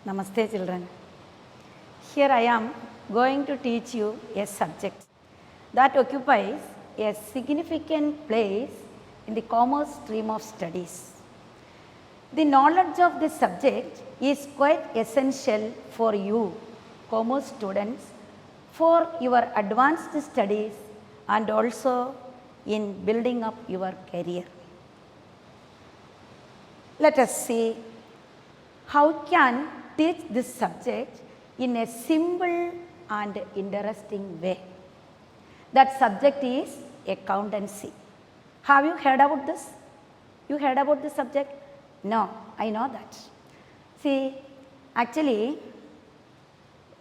Namaste children. Here I am going to teach you a subject that occupies a significant place in the commerce stream of studies. The knowledge of this subject is quite essential for you, commerce students, for your advanced studies and also in building up your career. Let us see how can teach this subject in a simple and interesting way. That subject is accountancy. Have you heard about this? You heard about this subject? No, I know that. See, actually,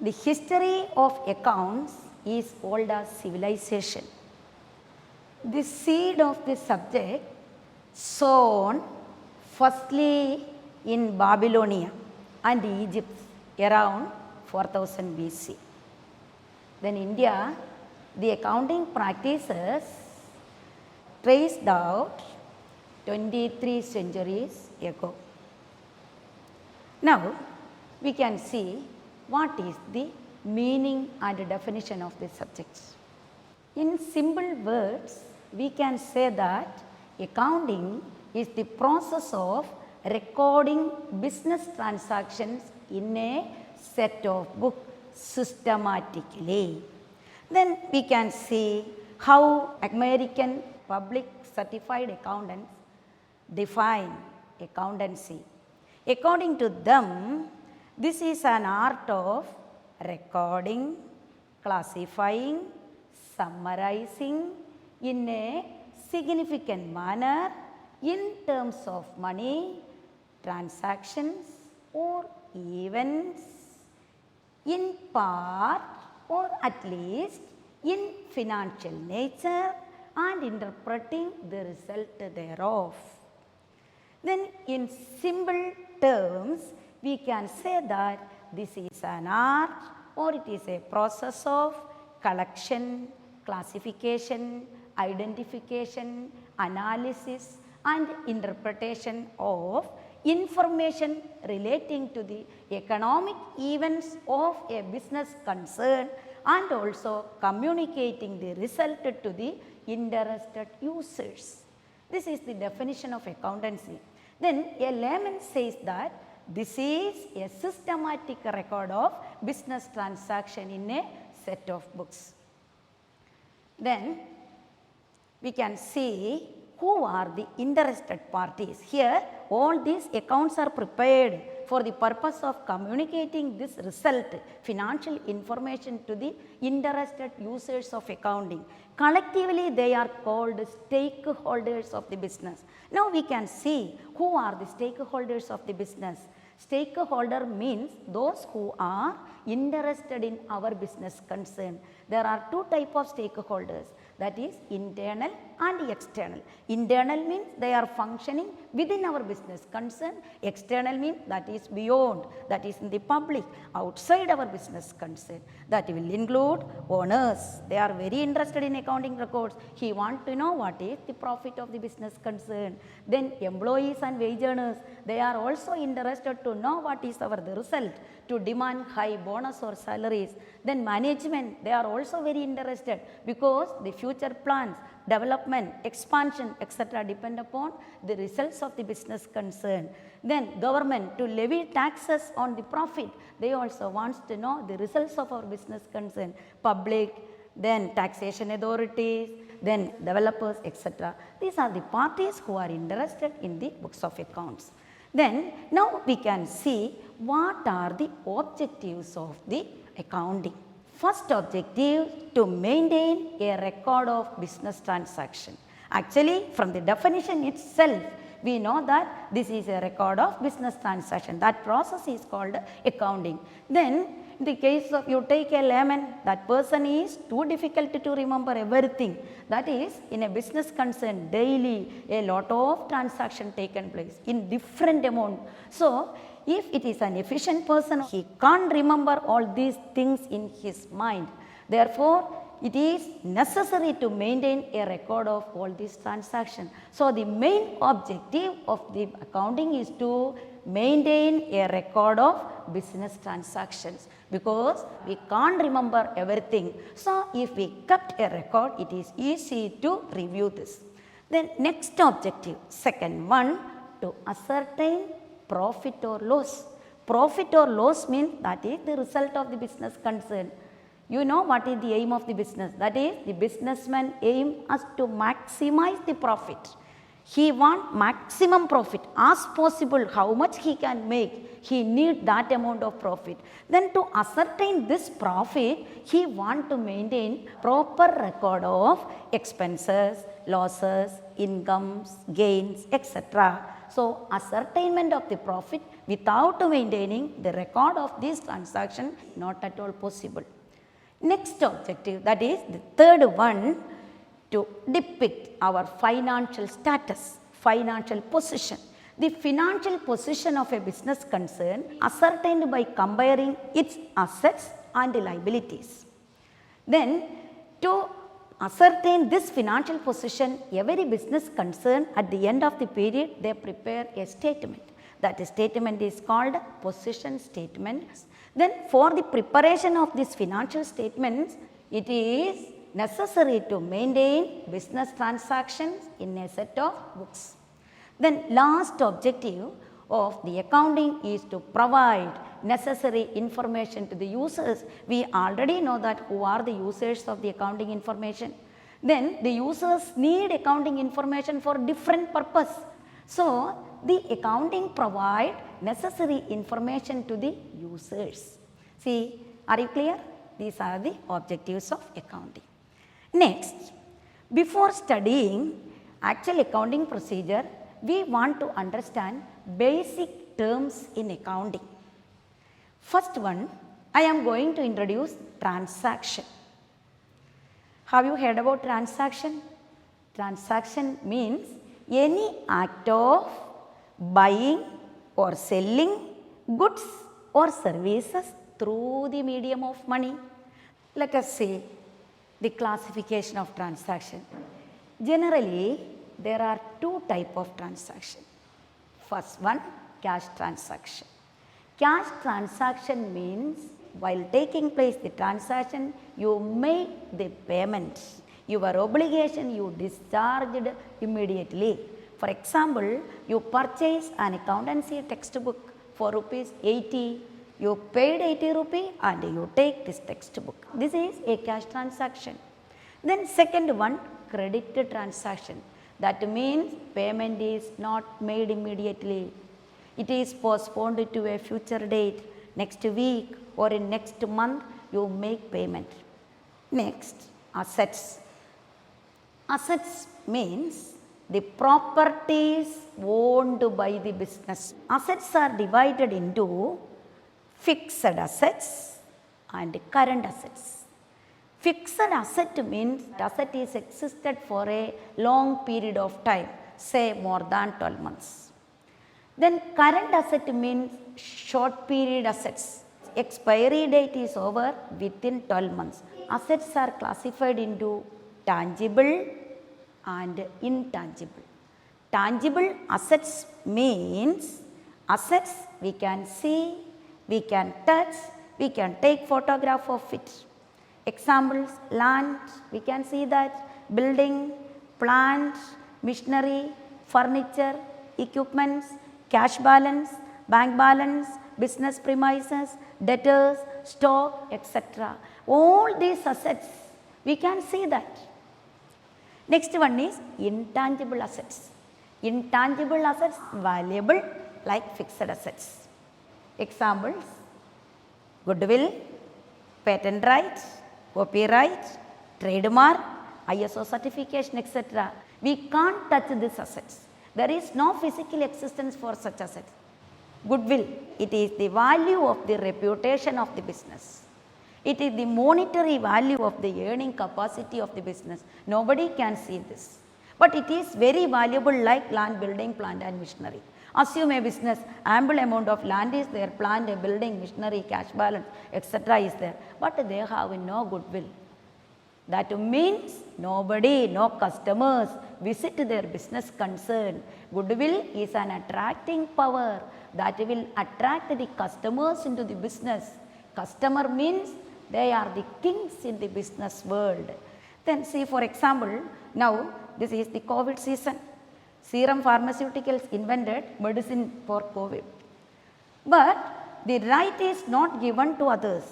the history of accounts is old as civilization. The seed of this subject sown firstly in Babylonia and Egypt around 4000 BC. Then India, the accounting practices traced out 23 centuries ago. Now, we can see what is the meaning and definition of this subject. In simple words, we can say that accounting is the process of recording business transactions in a set of books systematically. Then we can see how American public certified accountants define accountancy. According to them, this is an art of recording, classifying, summarizing in a significant manner in terms of money, transactions or events in part or at least in financial nature and interpreting the result thereof. Then in simple terms, we can say that this is an art or it is a process of collection, classification, identification, analysis and interpretation of information relating to the economic events of a business concern and also communicating the result to the interested users. This is the definition of accountancy. Then a layman says that this is a systematic record of business transaction in a set of books. Then we can see who are the interested parties. Here all these accounts are prepared for the purpose of communicating this result, financial information to the interested users of accounting. Collectively they are called stakeholders of the business. Now we can see who are the stakeholders of the business. Stakeholder means those who are interested in our business concern. There are two types of stakeholders, that is internal and external. Internal means they are functioning within our business concern. External means that is beyond, that is in the public, outside our business concern. That will include owners. They are very interested in accounting records. He wants to know what is the profit of the business concern. Then employees and wage earners, they are also interested to know what is the result, to demand high bonus or salaries. Then management, they are also very interested because the future plans, development, expansion, etc. depend upon the results of the business concern. Then government, to levy taxes on the profit, they also want to know the results of our business concern. Public, then taxation authorities, then developers, etc. These are the parties who are interested in the books of accounts. Then now we can see what are the objectives of the accounting. First objective, to maintain a record of business transaction. Actually, from the definition itself, we know that this is a record of business transaction. That process is called accounting. Then in the case of you take a layman, that person is too difficult to remember everything. That is, in a business concern, daily a lot of transaction taken place in different amount. So if it is an efficient person, he can't remember all these things in his mind. Therefore, it is necessary to maintain a record of all these transactions. So the main objective of the accounting is to maintain a record of business transactions because we can't remember everything. So, if we kept a record, it is easy to review this. Then next objective, second one, to ascertain profit or loss. Profit or loss means that is the result of the business concern. You know what is the aim of the business? That is the businessman aim us to maximize the profit. He want maximum profit as possible, how much he can make, he need that amount of profit. Then to ascertain this profit, he want to maintain proper record of expenses, losses, incomes, gains, etc. So, ascertainment of the profit without maintaining the record of this transaction not at all possible. Next objective, that is the third one, to depict our financial status, financial position. The financial position of a business concern ascertained by comparing its assets and liabilities. Then to ascertain this financial position, every business concern at the end of the period they prepare a statement. That statement is called position statement. Then for the preparation of these financial statements, it is necessary to maintain business transactions in a set of books. Then last objective of the accounting is to provide necessary information to the users. We already know that who are the users of the accounting information. Then the users need accounting information for different purpose. So, the accounting provide necessary information to the users. See, are you clear? These are the objectives of accounting. Next, before studying actual accounting procedure, we want to understand basic terms in accounting. First one, I am going to introduce transaction. Have you heard about transaction? Transaction means any act of buying or selling goods or services through the medium of money. Let us say the classification of transaction. Generally, there are two types of transaction. First one, cash transaction. Cash transaction means while taking place the transaction, you make the payment. Your obligation you discharged immediately. For example, you purchase an accountancy textbook for rupees 80. You paid 80 rupees and you take this textbook. This is a cash transaction. Then second one, credit transaction. That means payment is not made immediately. It is postponed to a future date. Next week or in next month you make payment. Next, assets. Assets means the properties owned by the business. Assets are divided into fixed assets and current assets. Fixed asset means asset is existed for a long period of time, say more than 12 months. Then current asset means short period assets. Expiry date is over within 12 months. Assets are classified into tangible and intangible. Tangible assets means assets we can see, we can touch, we can take photograph of it. Examples, land, we can see that, building, plant, machinery, furniture, equipments, cash balance, bank balance, business premises, debtors, stock, etc. All these assets, we can see that. Next one is intangible assets. Intangible assets valuable like fixed assets. Examples, goodwill, patent rights, copyright, trademark, ISO certification, etc. We can't touch these assets. There is no physical existence for such assets. Goodwill, it is the value of the reputation of the business. It is the monetary value of the earning capacity of the business. Nobody can see this. But it is very valuable like land, building, plant and machinery. Assume a business, ample amount of land is there, plant, building, machinery, cash balance, etc. is there. But they have no goodwill. That means nobody, no customers visit their business concern. Goodwill is an attracting power that will attract the customers into the business. Customer means they are the kings in the business world. Then see, for example, now this is the COVID season. Serum Pharmaceuticals invented medicine for COVID. But the right is not given to others.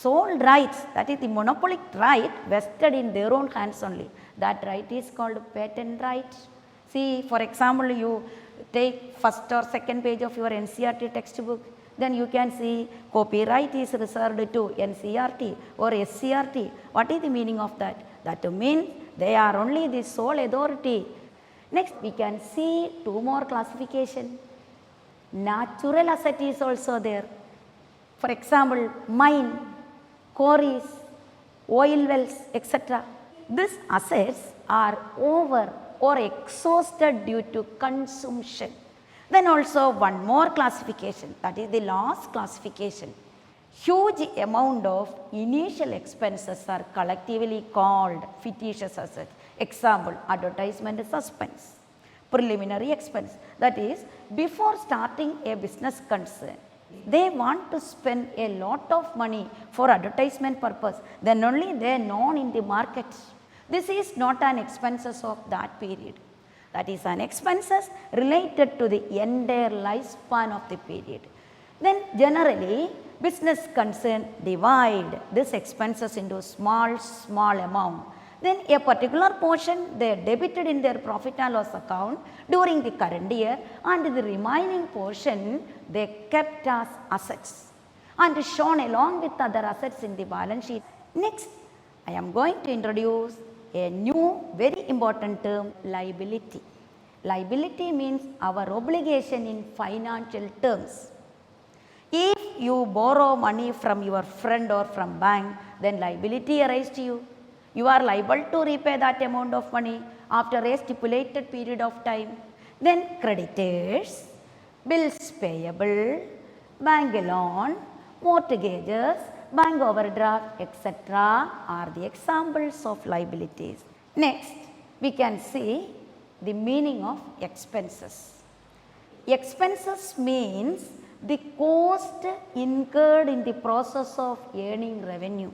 Sole rights, that is the monopolic right, vested in their own hands only. That right is called patent right. See, for example, you take first or second page of your NCERT textbook, then you can see copyright is reserved to NCERT or SCERT. What is the meaning of that? That means they are only the sole authority. Next, we can see two more classification. Natural asset is also there. For example, mine, quarries, oil wells, etc. These assets are over or exhausted due to consumption. Then also one more classification, that is the last classification. Huge amount of initial expenses are collectively called fictitious assets. Example, advertisement suspense, preliminary expense, that is before starting a business concern. They want to spend a lot of money for advertisement purpose, then only they are known in the market. This is not an expenses of that period. That is an expenses related to the entire lifespan of the period. Then generally business concern divide these expenses into small amount. Then a particular portion they debited in their profit and loss account during the current year, and the remaining portion they kept as assets and shown along with other assets in the balance sheet. Next, I am going to introduce a new very important term, liability. Liability means our obligation in financial terms. If you borrow money from your friend or from bank, then liability arises to you. You are liable to repay that amount of money after a stipulated period of time. Then creditors, bills payable, bank loan, mortgages, bank overdraft, etc. are the examples of liabilities. Next, we can see the meaning of expenses. Expenses means the cost incurred in the process of earning revenue.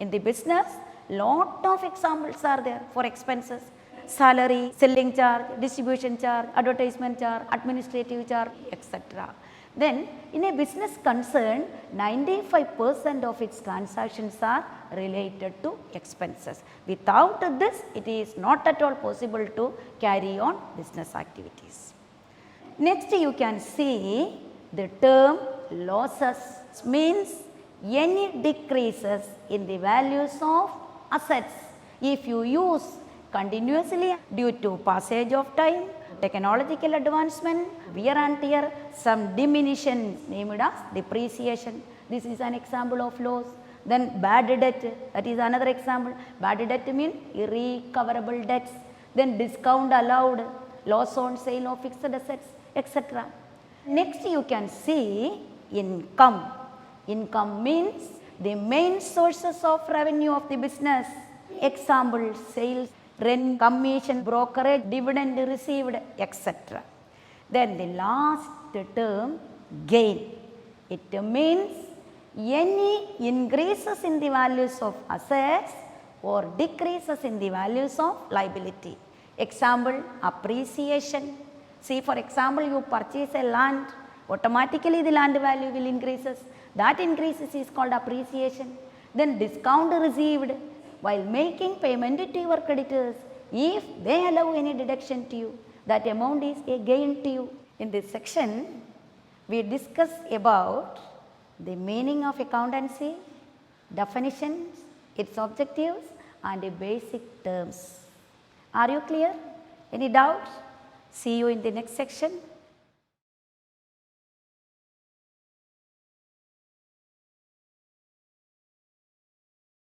In the business, lot of examples are there for expenses: salary, selling charge, distribution charge, advertisement charge, administrative charge, etc. Then in a business concern, 95% of its transactions are related to expenses. Without this, it is not at all possible to carry on business activities. Next, you can see the term losses means any decreases in the values of assets if you use continuously due to passage of time, technological advancement, wear and tear, some diminution named as depreciation. This is an example of loss. Then bad debt, that is another example. Bad debt means irrecoverable debts. Then discount allowed, loss on sale of fixed assets, etc. Next, you can see income. Income means the main sources of revenue of the business. Example, sales, rent, commission, brokerage, dividend received, etc. Then the last term, gain. It means any increases in the values of assets or decreases in the values of liability. Example, appreciation. See, for example, you purchase a land, automatically the land value will increases. That increases is called appreciation. Then discount received while making payment to your creditors. If they allow any deduction to you, that amount is a gain to you. In this section, we discuss about the meaning of accountancy, definitions, its objectives, and the basic terms. Are you clear? Any doubts? See you in the next section.